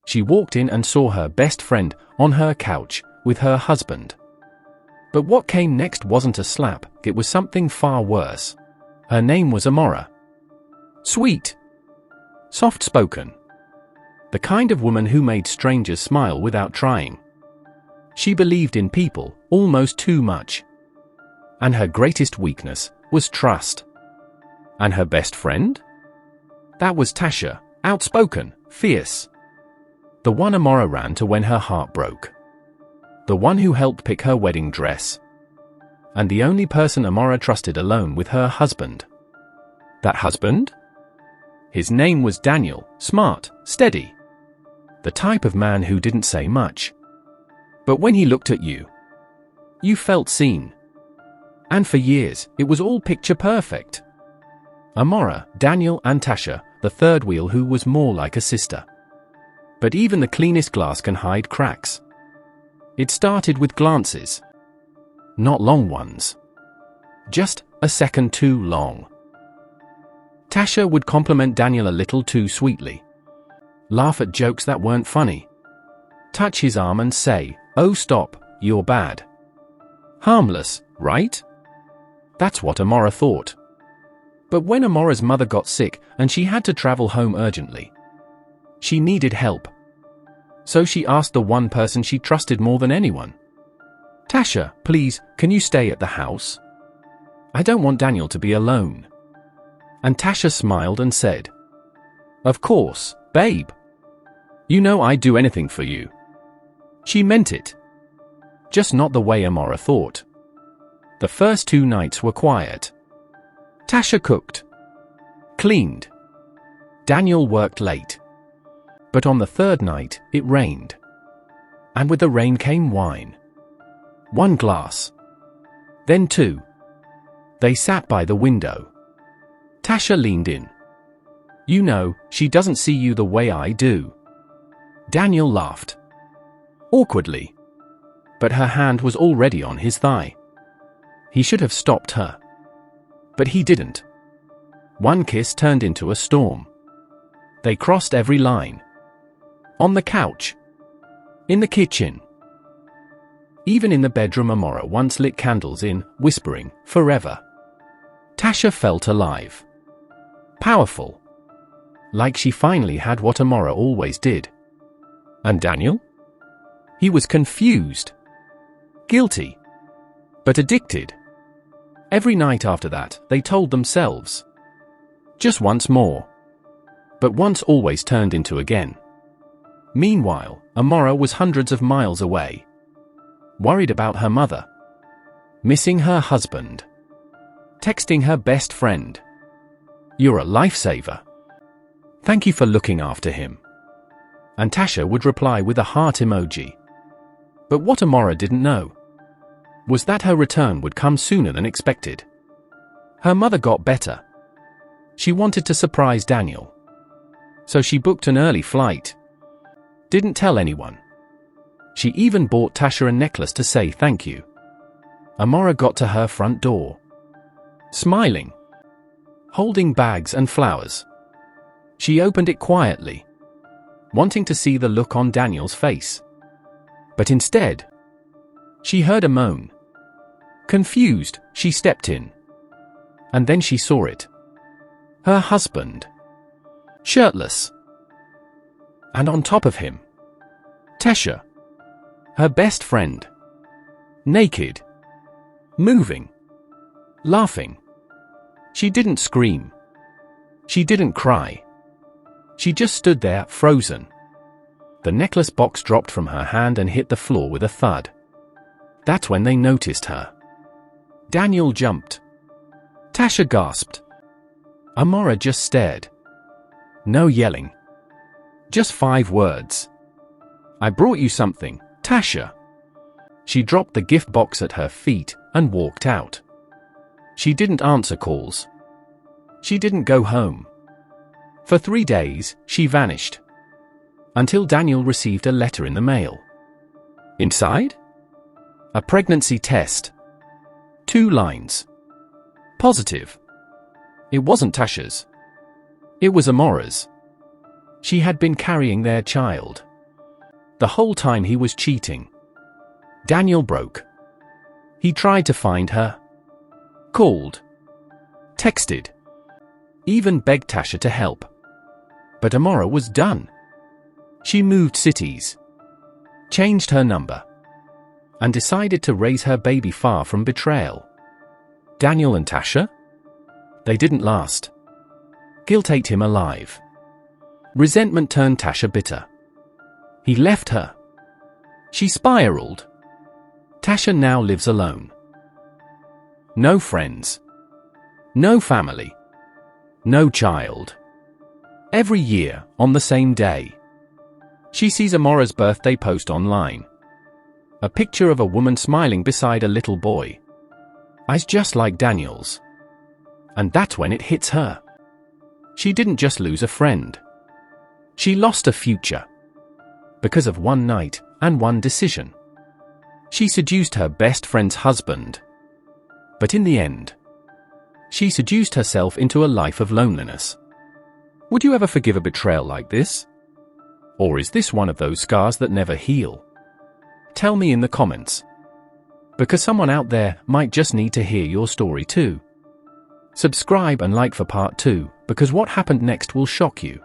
She walked in and saw her best friend on her couch with her husband. But what came next wasn't a slap, it was something far worse. Her name was Amora. Sweet. Soft-spoken. The kind of woman who made strangers smile without trying. She believed in people almost too much. And her greatest weakness was trust. And her best friend? That was Tasha, outspoken, fierce. The one Amora ran to when her heart broke. The one who helped pick her wedding dress. And the only person Amora trusted alone with her husband. That husband? His name was Daniel, smart, steady. The type of man who didn't say much. But when he looked at you, you felt seen. And for years, it was all picture perfect. Amora, Daniel and Tasha, the third wheel who was more like a sister. But even the cleanest glass can hide cracks. It started with glances. Not long ones. Just a second too long. Tasha would compliment Daniel a little too sweetly. Laugh at jokes that weren't funny. Touch his arm and say, "Oh stop, you're bad." Harmless, right? That's what Amora thought. But when Amora's mother got sick and she had to travel home urgently, she needed help. So she asked the one person she trusted more than anyone. "Tasha, please, can you stay at the house? I don't want Daniel to be alone." And Tasha smiled and said, "Of course, babe. You know I'd do anything for you." She meant it. Just not the way Amora thought. The first 2 nights were quiet. Tasha cooked. Cleaned. Daniel worked late. But on the 3rd night, it rained. And with the rain came wine. 1 glass. Then 2. They sat by the window. Tasha leaned in. "You know, she doesn't see you the way I do." Daniel laughed. Awkwardly. But her hand was already on his thigh. He should have stopped her. But he didn't. One kiss turned into a storm. They crossed every line. On the couch. In the kitchen. Even in the bedroom Amora once lit candles in, whispering, "Forever." Tasha felt alive. Powerful. Like she finally had what Amora always did. And Daniel? He was confused. Guilty. But addicted. Every night after that, they told themselves. Just once more. But once always turned into again. Meanwhile, Amora was hundreds of miles away. Worried about her mother. Missing her husband. Texting her best friend. "You're a lifesaver. Thank you for looking after him." And Tasha would reply with a heart emoji. But what Amora didn't know was that her return would come sooner than expected. Her mother got better. She wanted to surprise Daniel. So she booked an early flight. Didn't tell anyone. She even bought Tasha a necklace to say thank you. Amora got to her front door. Smiling. Holding bags and flowers. She opened it quietly. Wanting to see the look on Daniel's face. But instead, she heard a moan. Confused, she stepped in. And then she saw it. Her husband. Shirtless. And on top of him, Tasha. Her best friend. Naked. Moving. Laughing. She didn't scream. She didn't cry. She just stood there, frozen. The necklace box dropped from her hand and hit the floor with a thud. That's when they noticed her. Daniel jumped. Tasha gasped. Amora just stared. No yelling. Just 5 words. "I brought you something, Tasha." She dropped the gift box at her feet and walked out. She didn't answer calls. She didn't go home. For 3 days, she vanished. Until Daniel received a letter in the mail. Inside? A pregnancy test. 2 lines. Positive. It wasn't Tasha's. It was Amora's. She had been carrying their child. The whole time he was cheating. Daniel broke. He tried to find her. Called. Texted. Even begged Tasha to help. But Amora was done. She moved cities. Changed her number. And decided to raise her baby far from betrayal. Daniel and Tasha? They didn't last. Guilt ate him alive. Resentment turned Tasha bitter. He left her. She spiraled. Tasha now lives alone. No friends. No family. No child. Every year, on the same day, she sees Amora's birthday post online. A picture of a woman smiling beside a little boy. Eyes just like Daniel's. And that's when it hits her. She didn't just lose a friend. She lost a future. Because of one night and one decision. She seduced her best friend's husband. But in the end, she seduced herself into a life of loneliness. Would you ever forgive a betrayal like this? Or is this one of those scars that never heal? Tell me in the comments. Because someone out there might just need to hear your story too. Subscribe and like for part 2, because what happened next will shock you.